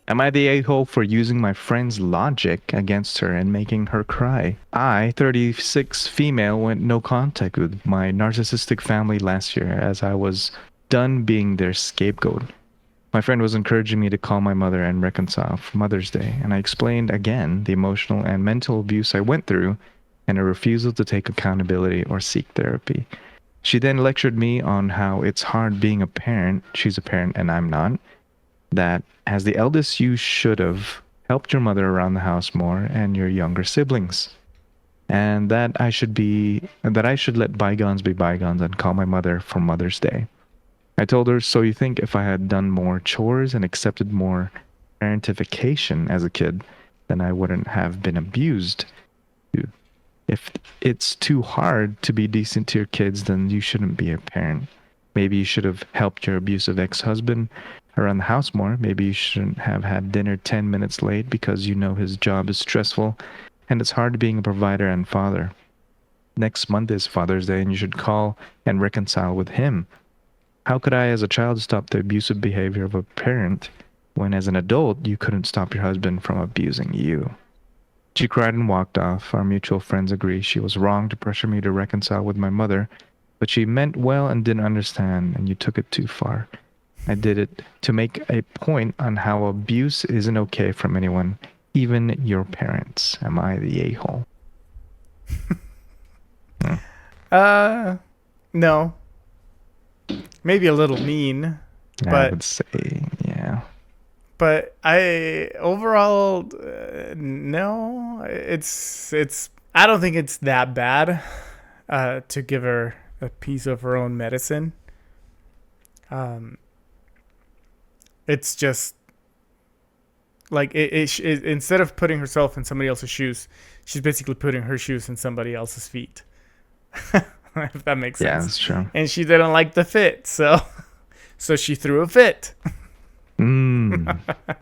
Am I the a-hole for using my friend's logic against her and making her cry? I, 36 female, went no contact with my narcissistic family last year as I was done being their scapegoat. My friend was encouraging me to call my mother and reconcile for Mother's Day, and I explained again the emotional and mental abuse I went through and a refusal to take accountability or seek therapy. She then lectured me on how it's hard being a parent. She's a parent and I'm not. That as the eldest, you should have helped your mother around the house more and your younger siblings. And that I should let bygones be bygones and call my mother for Mother's Day. I told her, so you think if I had done more chores and accepted more parentification as a kid, then I wouldn't have been abused? If it's too hard to be decent to your kids, then you shouldn't be a parent. Maybe you should have helped your abusive ex-husband around the house more. Maybe you shouldn't have had dinner 10 minutes late because you know his job is stressful and it's hard being a provider and father. Next month is Father's Day and you should call and reconcile with him. How could I, as a child, stop the abusive behavior of a parent when, as an adult, you couldn't stop your husband from abusing you? She cried and walked off. Our mutual friends agree she was wrong to pressure me to reconcile with my mother, but she meant well and didn't understand, and you took it too far. I did it to make a point on how abuse isn't okay from anyone, even your parents. Am I the a-hole? No. Maybe a little mean, I but would say, yeah. I overall no. It's I don't think it's that bad to give her a piece of her own medicine. Um, it's just like instead of putting herself in somebody else's shoes, she's basically putting her shoes in somebody else's feet. If that makes Yeah, sense. that's true. And she didn't like the fit, so so she threw a fit. Mm. I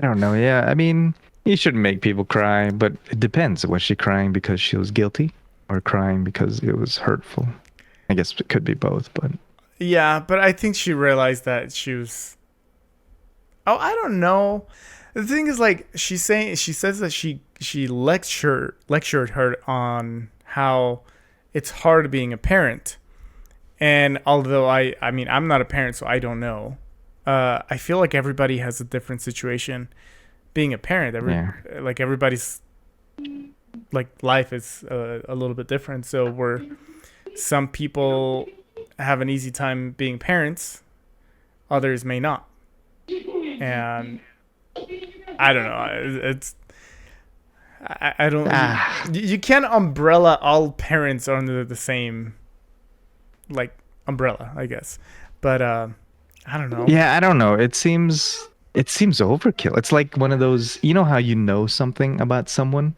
don't know. Yeah, I mean, you shouldn't make people cry, but it depends. Was she crying because she was guilty or crying because it was hurtful? I guess it could be both, but Yeah, but I think she realized that she was. Oh, I don't know. The thing is, like she says that she lectured her on how it's hard being a parent. And although I mean I'm not a parent, so I don't know. I feel like everybody has a different situation being a parent. yeah. Everybody's like life is a little bit different. So where some people have an easy time being parents, others may not. And I don't know. I don't. Ah, You can't umbrella all parents under the same like umbrella, I guess. But I don't know. yeah, I don't know. It seems overkill. It's like one of those, you know how you know something about someone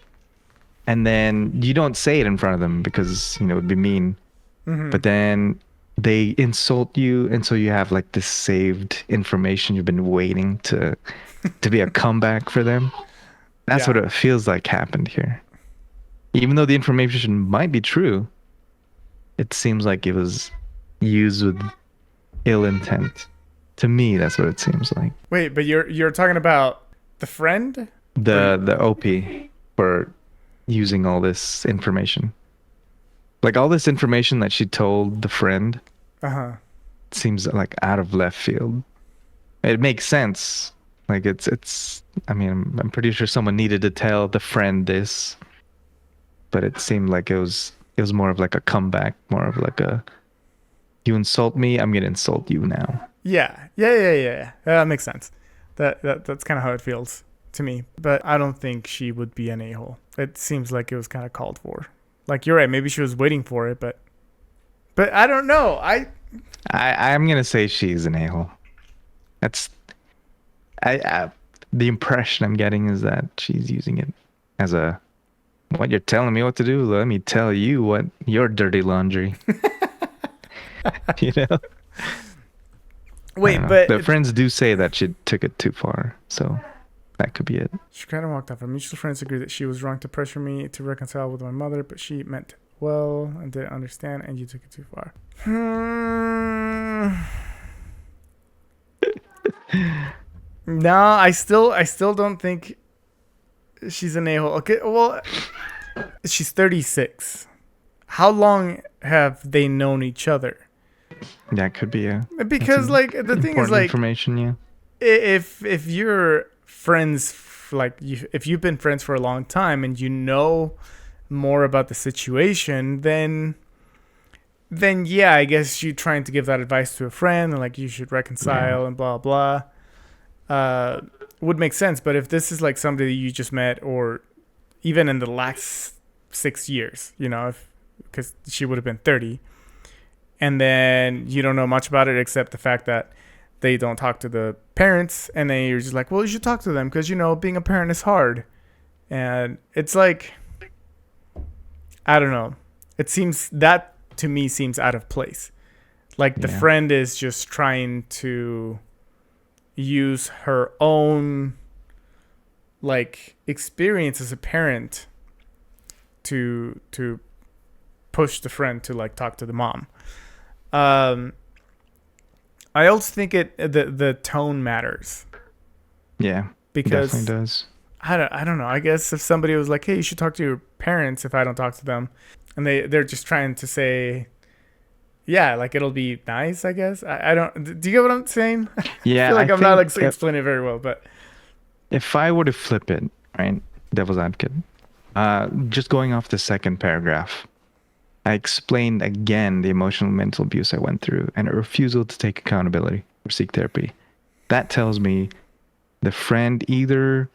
and then you don't say it in front of them because, it'd be mean. Hmm. But then they insult you and so you have like this saved information you've been waiting to be a comeback for them. That's what Yeah. it feels like happened here. Even though the information might be true, it seems like it was used with ill intent. To me, that's what it seems like. Wait, but you're talking about the friend, or you? The OP for using all this information. Like all this information that she told the friend Uh huh. seems like out of left field. It makes sense. Like it's I mean, I'm pretty sure someone needed to tell the friend this, but it seemed like it was more of like a comeback, more of like a you insult me, I'm gonna insult you now. Yeah. That makes sense. That's kind of how it feels to me. But I don't think she would be an a hole. It seems like it was kind of called for. Like you're right. Maybe she was waiting for it, but I don't know. I'm gonna say she's an a-hole. That's I the impression I'm getting is that she's using it as a what you're telling me what to do. Let me tell you what your dirty laundry. You know, I don't Wait, know. but The friends do say that she took it too far, so that could be it. she kind of walked off. Our mutual friends agreed that she was wrong to pressure me to reconcile with my mother, but she meant well and didn't understand, and you took it too far. Hmm. No, I still don't think she's an a-hole. Okay, well, she's 36. How long have they known each other? That could be a that's Because an like the thing is important like information. Yeah. if you're friends if you've been friends for a long time and you know more about the situation, then yeah, I guess you trying to give that advice to a friend and like you should Yeah. reconcile and blah blah uh would make sense. But if this is like somebody that you just met or even in the last 6 years, you know, if because she would have been 30, and then you don't know much about it except the fact that they don't talk to the parents, and then you're just like, well, you should talk to them because you know being a parent is hard, and it's like I don't know. It seems that to me seems out of place. Like the Yeah. friend is just trying to use her own like experience as a parent to push the friend to like talk to the mom. Um, I also think the tone matters Yeah. Definitely because does. I don't know. I guess if somebody was like, "Hey, you should talk to your parents," if I don't talk to them, and they're just trying to say, "Yeah, like it'll be nice," I guess. I don't. Do you get what I'm saying? I Yeah. feel I like I'm not think like explaining it very well, but if I were to flip it, right, devil's advocate, just going off the second paragraph, I explained again the emotional mental abuse I went through and a refusal to take accountability or seek therapy. That tells me the friend either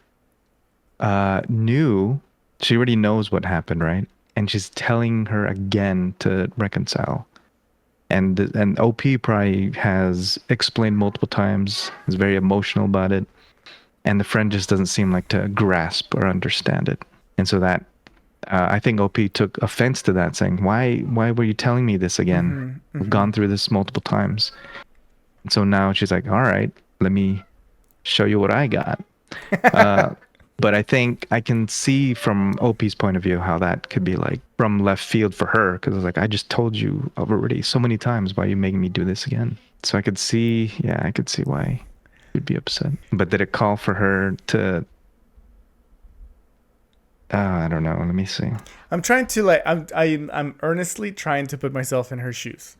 knew, she already knows what happened, right? And she's telling her again to reconcile. And OP probably has explained multiple times, is very emotional about it, and the friend just doesn't seem like to grasp or understand it. And so that I think OP took offense to that, saying, "Why were you telling me this again? mm-hmm, We've mm-hmm. gone through this multiple times." And so now she's like, "All right, let me show you what I got." Uh, but I think I can see from OP's point of view how that could be like from left field for her because it's like I just told you already so many times, why are you making me do this again? So I could see, yeah, I could see why you'd be upset. But did it call for her to? I don't know. Let me see. I'm trying to like I'm earnestly trying to put myself in her shoes.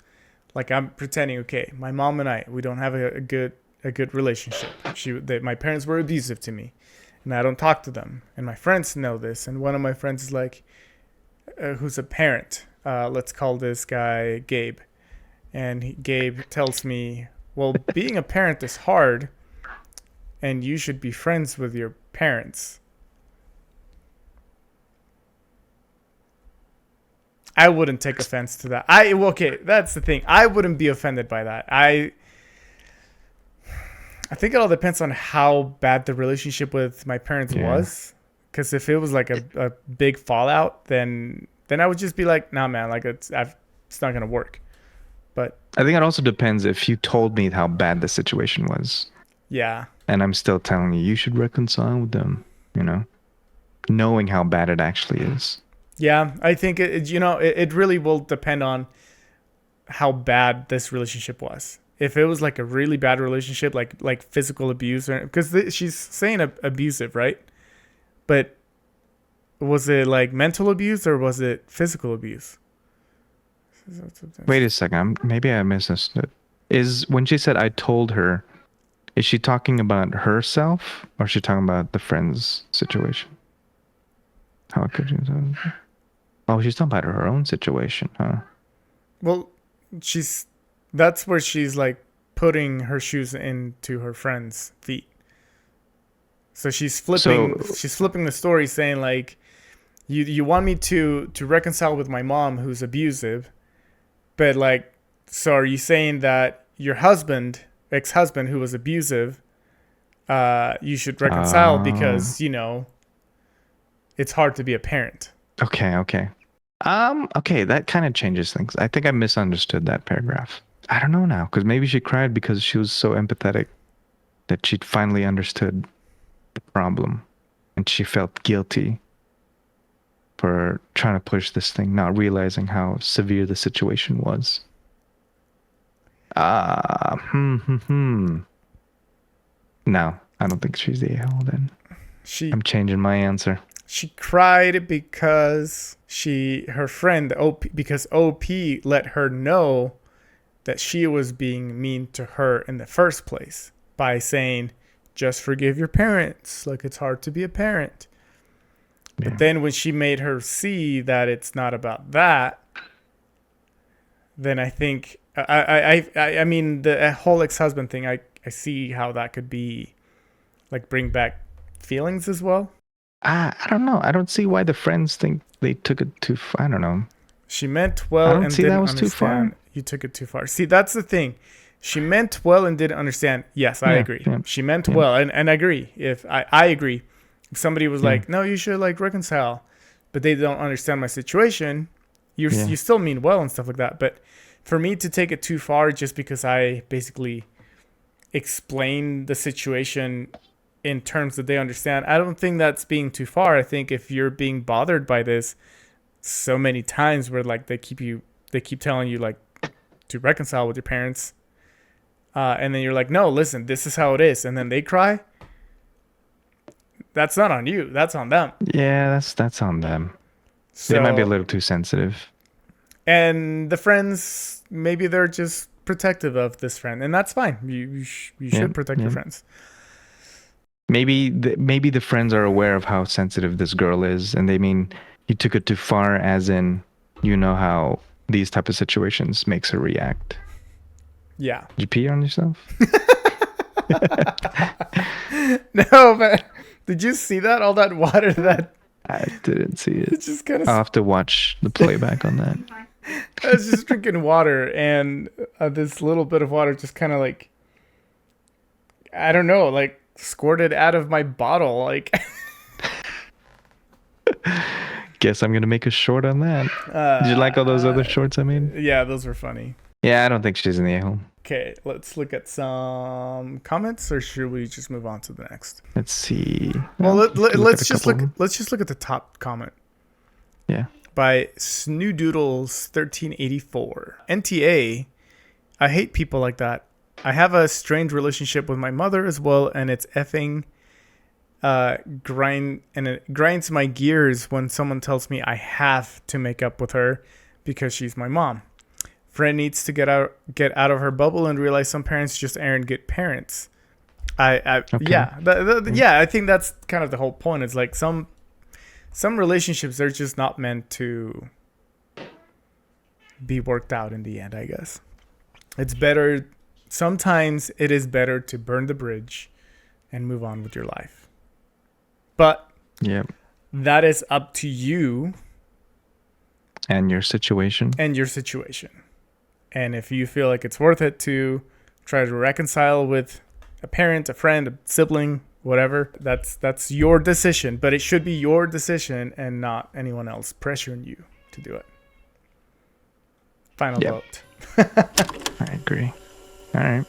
Like I'm pretending, okay, my mom and I, we don't have a good relationship. My parents were abusive to me, and I don't talk to them. And my friends know this. And one of my friends is like, who's a parent. Let's call this guy Gabe. And Gabe tells me, well, being a parent is hard, and you should be friends with your parents. I wouldn't take offense to that. Okay, that's the thing. I wouldn't be offended by that. I think it all depends on how bad the relationship with my parents Yeah. was. Because if it was like a big fallout, then I would just be like, nah, man, like it's not gonna work. But I think it also depends if you told me how bad the situation was, yeah, and I'm still telling you you should reconcile with them, you know, knowing how bad it actually is. yeah, I think it really will depend on how bad this relationship was. If it was like a really bad relationship, like physical abuse, or because she's saying abusive, right? But was it like mental abuse or was it physical abuse? Wait a second, maybe I misunderstood. Is when she said I told her, is she talking about herself or is she talking about the friend's situation? How could you? Oh, she's talking about her own situation, huh? Well, she's that's where she's like putting her shoes into her friend's feet. So So, she's flipping the story saying like you want me to reconcile with my mom who's abusive, but like so are you saying that your husband, ex-husband who was abusive, you should reconcile uh, because, you know, it's hard to be a parent. okay, okay. Okay, that kind of changes things. I think I misunderstood that paragraph. I don't know now, because maybe she cried because she was so empathetic that she finally understood the problem and she felt guilty for trying to push this thing, not realizing how severe the situation was. Ah, hmm. No, I don't think she's the a-hole then. She I'm changing my answer. she cried because her friend OP, because OP let her know that she was being mean to her in the first place by saying, just forgive your parents. Like, it's hard to be a parent. Yeah. But then when she made her see that it's not about that, then I think I mean the whole ex-husband thing, I see how that could be like bring back feelings as well. I don't know. I don't see why the friends think they took it too far. I don't know. She meant I well don't and see that didn't was too far. understand. You took it too far. See, that's the thing. She meant well and didn't understand. Yes, I Yeah, agree. yeah, She meant yeah, well, and I agree. If I agree, if somebody was yeah, like, "No, you should like reconcile," but they don't understand my situation, yeah, you still mean well and stuff like that. But for me to take it too far just because I basically explain the situation in terms that they understand, I don't think that's being too far. I think if you're being bothered by this so many times where like they keep telling you like to reconcile with your parents, and then you're like, no, listen, this is how it is, and then they cry, that's not on you, that's on them. yeah. That's on them. They might be a So, little too sensitive. and the friends, maybe they're just protective of this friend, and that's fine. You Yeah, should protect your yeah. friends. Maybe the friends are aware of how sensitive this girl is, and they mean you took it too far, as in, you know how these type of situations makes her react. Yeah. Did you pee on yourself? No, but did you see that all that water that I didn't see it. it just kind I'll of have to watch the playback on that. I was just drinking water, and this little bit of water just kind of like, I don't know, like squirted out of my bottle. Like, Guess I'm gonna make a short on that. Did you like all those other shorts I made? yeah, those were funny. Yeah, I don't think she's in the a-hole. Okay, let's look at some comments, or should we just move on to the next? Let's see. Well, We could let's at a just couple look. of them. Let's just look at the top comment Yeah. by Snoodoodles 1384. NTA. I hate people like that. I have a strange relationship with my mother as well, and it's effing it grinds my gears when someone tells me I have to make up with her because she's my mom. Friend needs to get out of her bubble and realize some parents just aren't good parents. Okay. Yeah, I think that's kind of the whole point. It's like some relationships are just not meant to be worked out in the end, I guess. It's better, sometimes it is better to burn the bridge and move on with your life. But Yeah. that is up to you And your situation. and your situation. And if you feel like it's worth it to try to reconcile with a parent, a friend, a sibling, whatever, that's your decision. But it should be your decision and not anyone else pressuring you to do it. Final Yep. vote. I agree. All right.